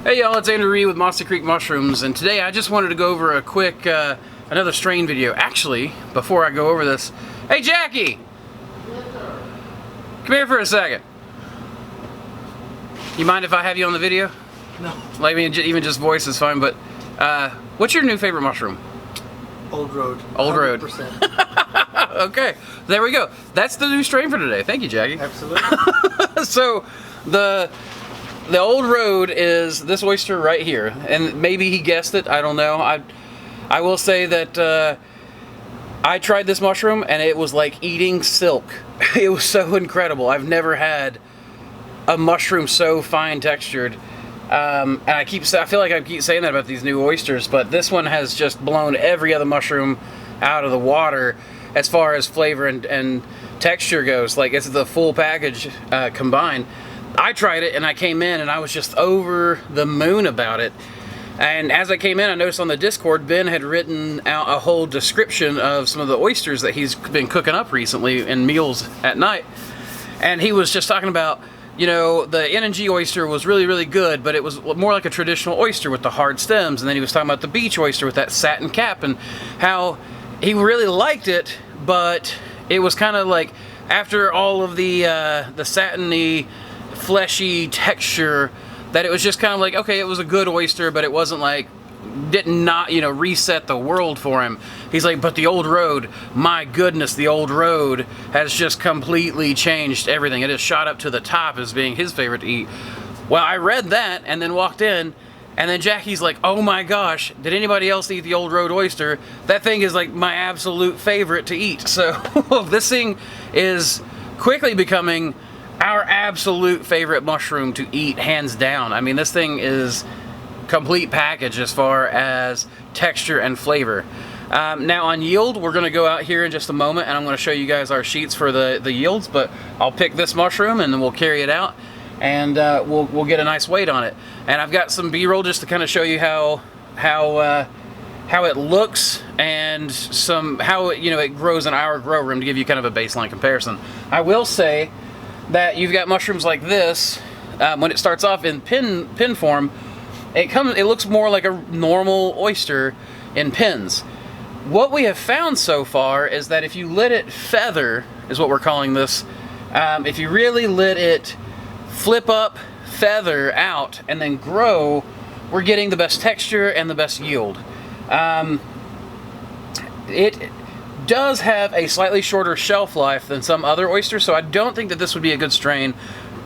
Hey y'all, it's Andrew Reed with Panther Creek Mushrooms, and today I just wanted to go over a quick, another strain video. Actually, before I go over this, hey Jackie! Come here for a second. You mind if I have you on the video? No. Like, even just voice is fine, but what's your new favorite mushroom? Old Road. Old Road. 100%. Okay, there we go. That's the new strain for today. Thank you, Jackie. Absolutely. So, the Old Road is this oyster right here, and maybe he guessed it. I don't know. I will say that I tried this mushroom, and it was like eating silk. It was so incredible. I've never had a mushroom so fine textured. And I feel like I keep saying that about these new oysters, but this one has just blown every other mushroom out of the water as far as flavor and texture goes. Like, it's the full package combined. I tried it and I came in and I was just over the moon about it. And as I came in, I noticed on the Discord, Ben had written out a whole description of some of the oysters that he's been cooking up recently in meals at night. And he was just talking about, you know, the N&G oyster was really, really good, but it was more like a traditional oyster with the hard stems. And then he was talking about the beach oyster with that satin cap and how he really liked it, but it was kind of like, after all of the satiny, fleshy texture, that it was just kind of like, okay, it was a good oyster, but it wasn't like, did not, you know, reset the world for him. He's like, but the Old Road, my goodness, the Old Road has just completely changed everything. It has shot up to the top as being his favorite to eat. Well, I read that and then walked in, and then Jackie's like, oh my gosh, did anybody else eat the Old Road oyster? That thing is like my absolute favorite to eat. So this thing is quickly becoming our absolute favorite mushroom to eat, hands down. I mean, this thing is complete package as far as texture and flavor. Now on yield, we're going to go out here in just a moment and I'm going to show you guys our sheets for the yields, but I'll pick this mushroom and then we'll carry it out and we'll get a nice weight on it. And I've got some B-roll just to kind of show you how it looks and how it grows in our grow room, to give you kind of a baseline comparison. I will say that you've got mushrooms like this, when it starts off in pin form, it looks more like a normal oyster in pins. What we have found so far is that if you let it feather, is what we're calling this, if you really let it flip up, feather out, and then grow, we're getting the best texture and the best yield. It does have a slightly shorter shelf life than some other oysters, so I don't think that this would be a good strain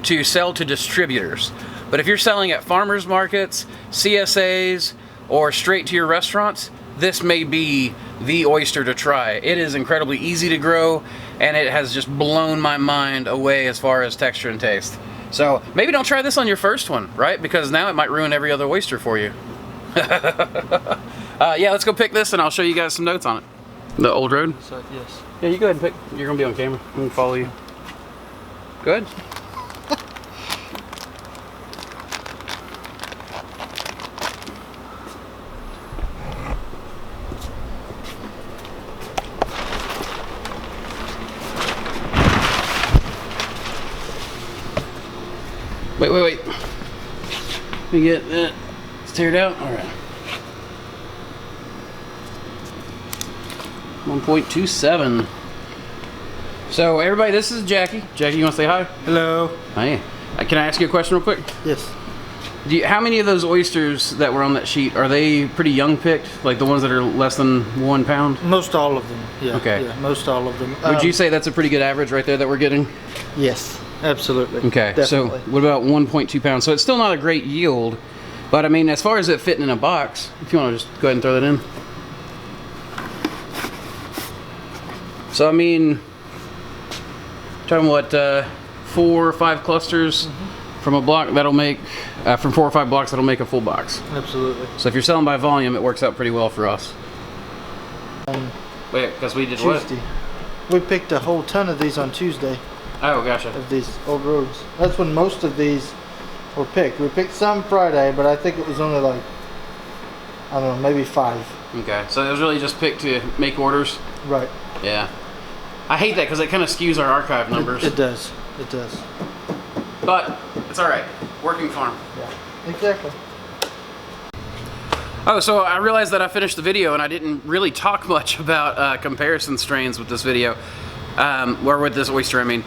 to sell to distributors. But if you're selling at farmers markets, CSAs, or straight to your restaurants, this may be the oyster to try. It is incredibly easy to grow, and it has just blown my mind away as far as texture and taste. So maybe don't try this on your first one, right? Because now it might ruin every other oyster for you. Yeah, let's go pick this and I'll show you guys some notes on it. The Old Road? So, yes. Yeah, you go ahead and pick. You're going to be on camera. I'm going to follow you. Go ahead. Wait. Let me get that. Let's tear it out. All right. 1.27. So everybody, this is Jackie. Jackie, you want to say hi? Hello. Hi. Can I ask you a question real quick? Yes. How many of those oysters that were on that sheet, are they pretty young picked? Like the ones that are less than 1 pound? Most all of them. Yeah. Okay. Yeah, most all of them. Would you say that's a pretty good average right there that we're getting? Yes, absolutely. Okay. Definitely. So what about 1.2 pounds? So it's still not a great yield, but I mean, as far as it fitting in a box, if you want to just go ahead and throw that in. So I mean, talking what, 4 or 5 clusters from a block, that'll make, from 4 or 5 blocks, that'll make a full box. Absolutely. So if you're selling by volume, it works out pretty well for us. Wait, because we did Tuesday. what? We picked a whole ton of these on Tuesday. Oh, gotcha. Of these Old Roads. That's when most of these were picked. We picked some Friday, but I think it was only like, I don't know, maybe 5. Okay, so it was really just picked to make orders? Right. Yeah. I hate that because it kind of skews our archive numbers. It does. It does. But it's all right. Working farm. Yeah. Exactly. Oh, so I realized that I finished the video and I didn't really talk much about comparison strains with this video, or with this oyster, I mean.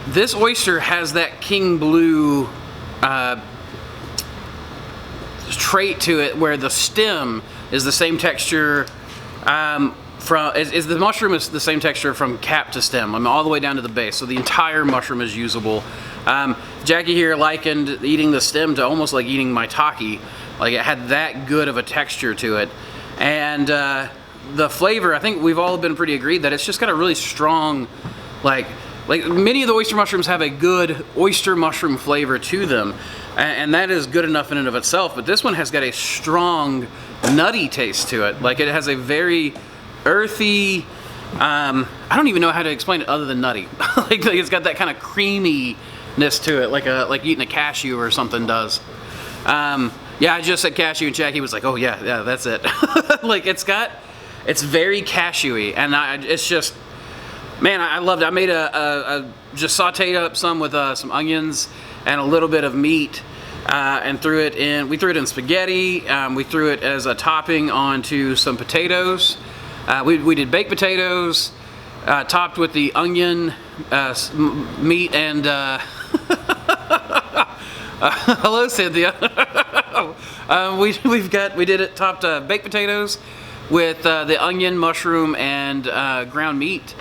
This oyster has that king blue trait to it where the stem is the same texture the mushroom is the same texture from cap to stem, I mean, all the way down to the base, so the entire mushroom is usable. Jackie here likened eating the stem to almost like eating maitake. Like, it had that good of a texture to it. And the flavor, I think we've all been pretty agreed that it's just got a really strong, like many of the oyster mushrooms have a good oyster mushroom flavor to them, and that is good enough in and of itself, but this one has got a strong nutty taste to it. Like, it has a very earthy, I don't even know how to explain it other than nutty. like it's got that kind of creaminess to it, like eating a cashew or something does. Yeah, I just said cashew and Jackie was like, oh yeah, that's it. Like, it's very cashewy, and it's just, man, I loved it. I made just sauteed up some with some onions and a little bit of meat, and we threw it in spaghetti. We threw it as a topping onto some potatoes. We did baked potatoes, topped with the onion, meat, and hello, Cynthia. We did it topped baked potatoes with the onion, mushroom, and ground meat,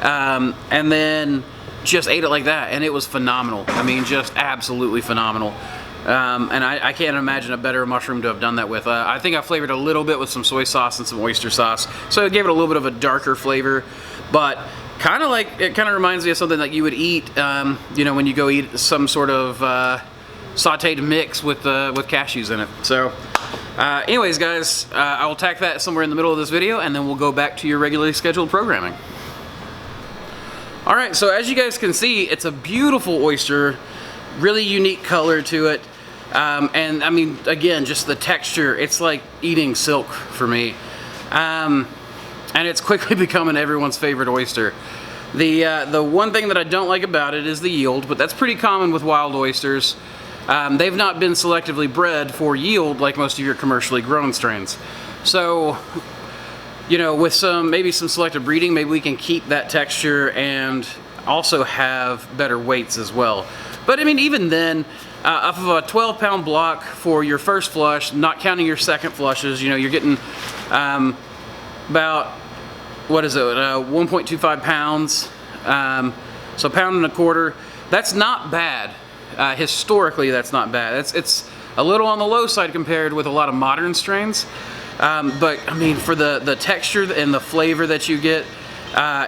and then just ate it like that, and it was phenomenal. I mean, just absolutely phenomenal. And I can't imagine a better mushroom to have done that with. I think I flavored a little bit with some soy sauce and some oyster sauce, so it gave it a little bit of a darker flavor, but kind of reminds me of something that you would eat, you know, when you go eat some sort of sauteed mix with cashews in it. So anyways, guys, I will tack that somewhere in the middle of this video, and then we'll go back to your regularly scheduled programming. All right, so as you guys can see, it's a beautiful oyster, really unique color to it, and I mean, again, just the texture, it's like eating silk for me, and it's quickly becoming everyone's favorite oyster. The one thing that I don't like about it is the yield, but that's pretty common with wild oysters. They've not been selectively bred for yield like most of your commercially grown strains. So, you know, with maybe some selective breeding, maybe we can keep that texture and also have better weights as well. But I mean, even then, off of a 12-pound block for your first flush, not counting your second flushes, you know, you're getting about, what is it, 1.25 pounds, so a pound and a quarter. That's not bad. Historically, that's not bad. It's a little on the low side compared with a lot of modern strains, but I mean, for the texture and the flavor that you get,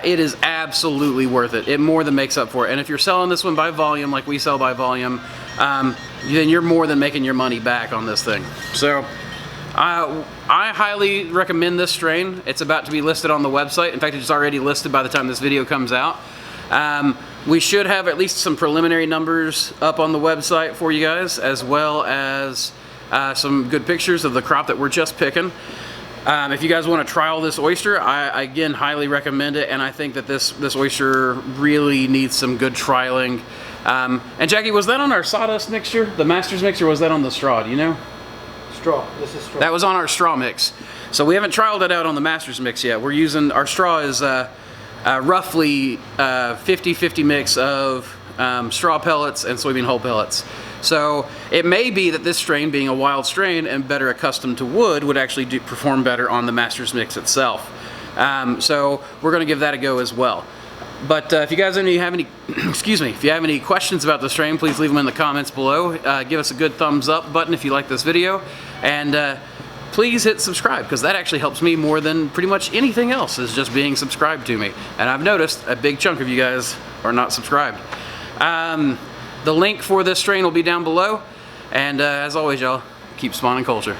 it is absolutely worth it. It more than makes up for it. And if you're selling this one by volume, like we sell by volume, then you're more than making your money back on this thing. So I highly recommend this strain. It's about to be listed on the website. In fact, it's already listed by the time this video comes out. We should have at least some preliminary numbers up on the website for you guys, as well as some good pictures of the crop that we're just picking. If you guys want to trial this oyster, I again highly recommend it, and I think that this oyster really needs some good trialing. And Jackie, was that on our sawdust mixture, the Masters mix, or was that on the straw? Do you know? Straw. This is straw. That was on our straw mix. So we haven't trialed it out on the Masters mix yet. We're using, our straw is roughly 50-50 mix of straw pellets and soybean hull pellets. So it may be that this strain, being a wild strain and better accustomed to wood, would actually perform better on the Masters mix itself. So we're going to give that a go as well. But if you guys have any, excuse me, if you have any questions about the strain, please leave them in the comments below. Give us a good thumbs up button if you like this video, and please hit subscribe, because that actually helps me more than pretty much anything else, is just being subscribed to me. And I've noticed a big chunk of you guys are not subscribed. The link for this strain will be down below, and as always, y'all, keep spawning culture.